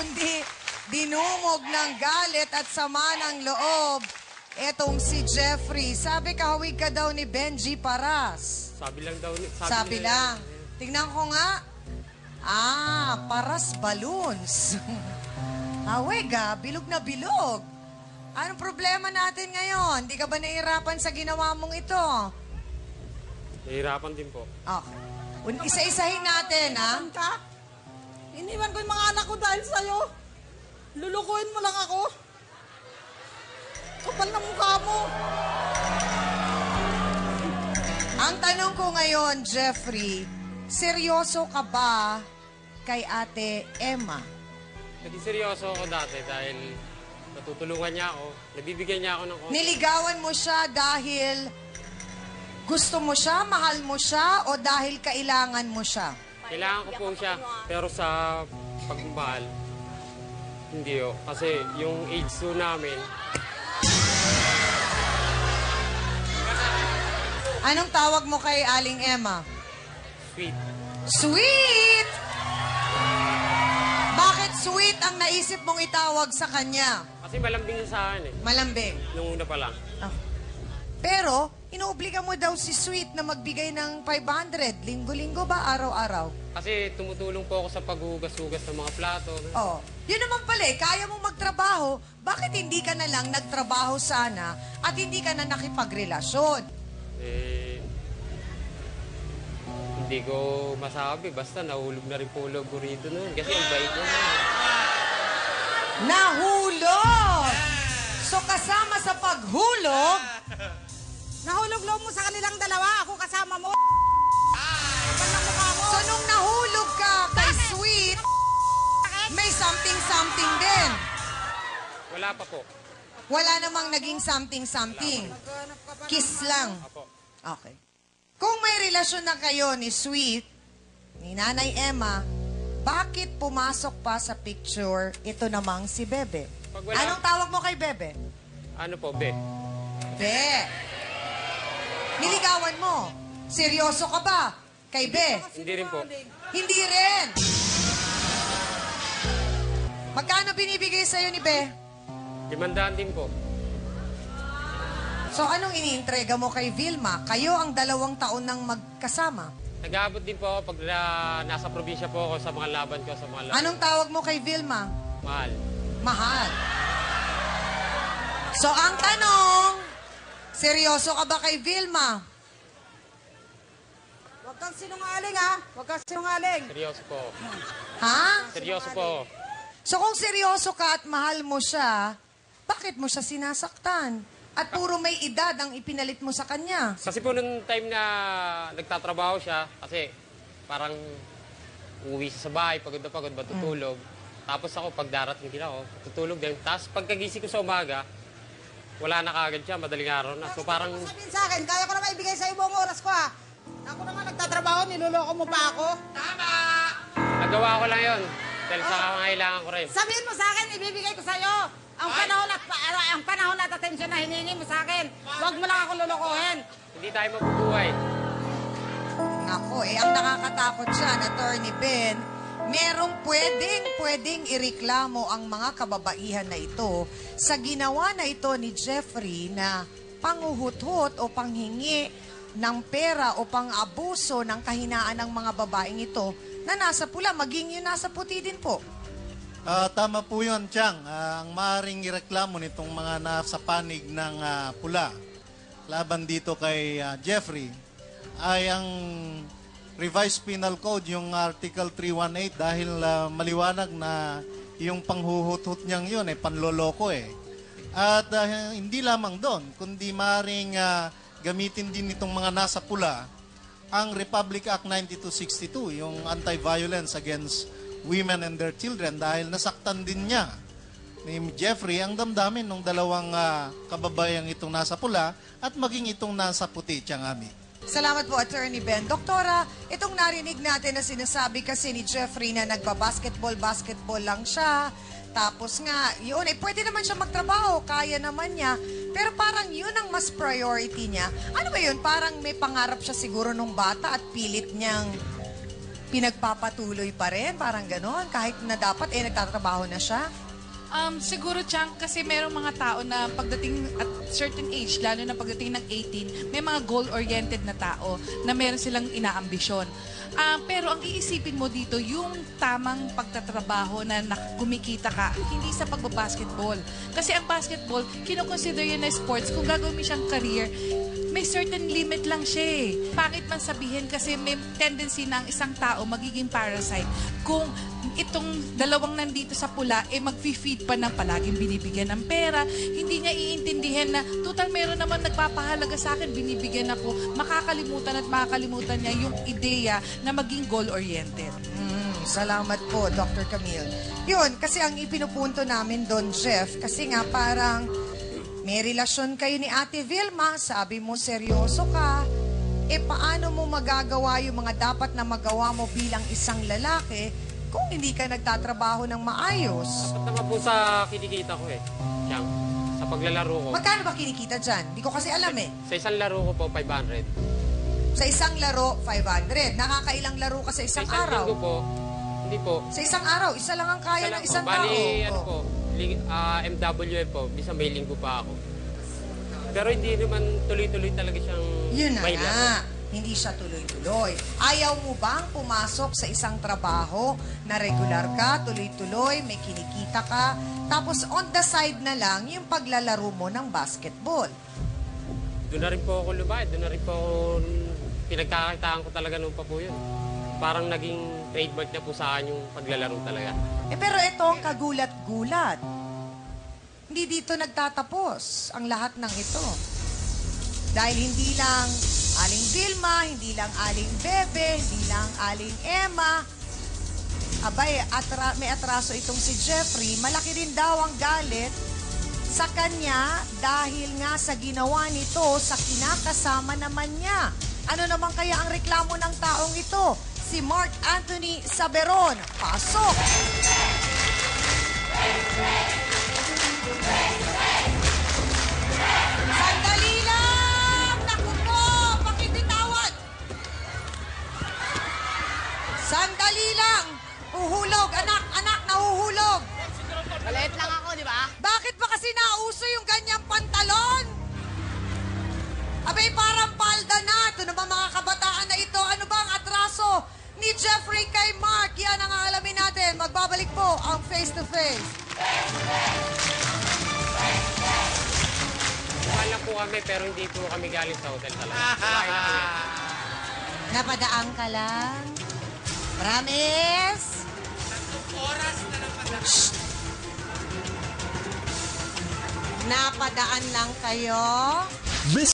kundi dinumog ng galit at sama ng loob etong si Jeffrey. Sabi kahawig ka daw ni Benji Paras. Sabi lang daw. Sabi lang. Tingnan ko nga. Paras balloons. Hawig bilog na bilog. Anong problema natin ngayon? Di ka ba nahihirapan sa ginawa mong ito? Nahihirapan din po. Okay. Isa-isahin natin, ha? Ka? Iniwan ko yung mga anak ko dahil sa'yo. Lulukuhin mo lang ako. Kapal na mukha mo. Ang tanong ko ngayon, Jeffrey, seryoso ka ba kay Ate Emma? Naging seryoso ako dati dahil natutulungan niya ako. Nabibigyan niya ako ng konti. Niligawan mo siya dahil gusto mo siya, mahal mo siya, o dahil kailangan mo siya? Kailangan ko po siya. Pero sa pagmamahal, hindi o. Kasi yung age po namin, Anong tawag mo kay Aling Emma? sweet. Sweet! Bakit sweet ang naisip mong itawag sa kanya? Kasi malambing siya sa akin eh. Malambing. Nung una pa lang. Pero, inuobliga mo daw si Sweet na magbigay ng 500. Linggo-linggo ba? Araw-araw? Kasi tumutulong po ako sa paghugas-hugas ng mga plato. Oh. Yun naman pala kaya mong magtrabaho, bakit hindi ka na lang nagtrabaho sana at hindi ka na nakipagrelasyon? Hindi ko masabi. Basta nahulog na rin po loob ko rito noon. Kasi ang bait niya. Nahulog! So kasama sa paghulog, Nahulog loob mo sa kanilang dalawa. Ako kasama mo. Kapal na mukha mo. so nung nahulog ka kay Sweet, may something-something din. Wala pa po. Wala namang naging something-something. Kiss lang. Apo. Okay. Kung may relasyon na kayo ni Sweet, ni Nanay Emma, bakit pumasok pa sa picture ito namang si Bebe? Pag wala- Anong tawag mo kay Bebe? Ano po, Be? Be. Niligawan mo. Seryoso ka ba kay Be? Hindi rin po. Hindi rin. Magkano binibigay sa'yo ni Be? 500 din po. So anong iniintrega mo kay Vilma? Kayo ang 2 taon nang magkasama. Nag-aabot din po ako pag nasa probinsya po ako sa mga laban ko, sa mga laban. Anong tawag mo kay Vilma? Mahal. Mahal. So ang tanong, seryoso ka ba kay Vilma? Huwag kang sinungaling, ha? Huwag kang sinungaling. Seryoso po. Ha? Seryoso po. So kung seryoso ka at mahal mo siya, bakit mo siya sinasaktan? At puro may edad ang ipinalit mo sa kanya. Kasi po nung time na nagtatrabaho siya, kasi parang uuwi siya sa bahay, pagod na pagod, matutulog. Tapos ako, pag darating din ako, tutulog din. Tapos pagkagising ko sa umaga, wala na kagad siya, madaling araw na. So parang, Sabihin sa akin, kaya ko na maibigay sa buong oras ko, ha? Ako na nga nagtatrabaho, niloloko mo pa ako. nagawa ko lang yon dahil sa kailangan ko rin. Sabihin mo sa akin, ibibigay ko sa'yo. Ang panahon at atensyon na hiningi mo sa akin. Huwag mo lang ako lulukuhin. Hindi tayo mabubuhay. Nako, ang nakakatakot dyan, Attorney Ben, merong pwedeng ireklamo ang mga kababaihan na ito sa ginawa na ito ni Jeffrey na panghuhuthot o panghingi ng pera o pang-abuso ng kahinaan ng mga babaeng ito na nasa pula, maging yun nasa puti din po. Tama po yun, Chang. Ang maaaring ireklamo nitong mga nasa panig ng pula laban dito kay Jeffrey ay ang Revised Penal Code, yung Article 318, dahil maliwanag na yung panghuhuthot niyang yun ay panloloko eh. At hindi lamang doon, kundi maaaring gamitin din itong mga nasa pula ang Republic Act 9262, yung Anti-Violence Against Women and Their Children, dahil nasaktan din niya ni Jeffrey ang damdamin ng 2 kababayang itong nasa pula at maging itong nasa puti, Tiangami. Salamat po, Attorney Ben. Doktora, itong narinig natin na sinasabi kasi ni Jeffrey na nagbabasketball lang siya. Tapos nga, yun, pwede naman siya magtrabaho, kaya naman niya. Pero parang yun ang mas priority niya. Ano ba yun? Parang may pangarap siya siguro nung bata at pilit niyang pinagpapatuloy pa rin, parang ganon, kahit na dapat nagtatrabaho na siya? Siguro, Chang, kasi merong mga tao na pagdating at certain age, lalo na pagdating ng 18, may mga goal-oriented na tao na meron silang inaambisyon. Pero ang iisipin mo dito, yung tamang pagtatrabaho na kumikita ka, hindi sa pagbabasketball. Kasi ang basketball, kinoconsider yun na sports. Kung gagawin mo siyang career, may certain limit lang siya eh. Pangit man sabihin kasi may tendency na ang isang tao magiging parasite kung itong dalawang nandito sa pula mag-feed pa ng palaging binibigyan ng pera, hindi niya iintindihan na total meron naman nagpapahalaga sa akin, binibigyan ako, makakalimutan niya yung ideya na maging goal-oriented. Salamat po, Dr. Camille. Yun, kasi ang ipinupunto namin doon, Jeff, kasi nga parang may relasyon kayo ni Ate Vilma, sabi mo seryoso ka, paano mo magagawa yung mga dapat na magawa mo bilang isang lalaki kung hindi ka nagtatrabaho ng maayos? Dapat naman po sa kinikita ko Siyang, sa paglalaro ko. Magkano ba kinikita dyan? Hindi ko kasi alam Sa isang laro ko po, 500. Sa isang laro, 500. Nakakailang laro ka sa isang Sa isang araw? linggo po, hindi po. Sa isang araw, isa lang ang kaya ng isang tao. Bali, ano Oh. po, MWF po, bisa may linggo pa ako. Pero hindi naman tuloy-tuloy talaga siyang Yun na may nga. laro. Hindi siya tuloy-tuloy. Ayaw mo bang pumasok sa isang trabaho na regular ka, tuloy-tuloy, may kinikita ka, tapos on the side na lang yung paglalaro mo ng basketball? Doon na rin po ako lumayad. Doon na rin po ako, pinagkakakitaan ko talaga noon pa po yun. Parang naging trademark na po sa akin yung paglalaro talaga. Pero ito ang kagulat-gulat. Hindi dito nagtatapos ang lahat ng ito. Dahil hindi lang Aling Vilma, hindi lang Aling Bebe, hindi lang Aling Emma. Abay, may atraso itong si Jeffrey. Malaki rin daw ang galit sa kanya dahil nga sa ginawa nito sa kinakasama naman niya. Ano naman kaya ang reklamo ng taong ito? Si Mark Anthony Saberon. Pasok! Sandali lang! Naku po! Pakititawad! Sandali lang! Uhulog! Anak! Anak! Nahuhulog! Maliit lang ako, di ba? Bakit ba kasi nauso yung ganyang pantalon? Abay, parang palda na. Ito naman mga kabataan na ito. Ano ba ang atraso ni Jeffrey kay Mark? Yan ang aalamin natin. Magbabalik po ang Face to Face. Kumain lang po kami pero hindi po kami galing sa hotel talaga. Kumain lang po yan. Napadaan ka lang? Promise? Shh! Napadaan lang kayo?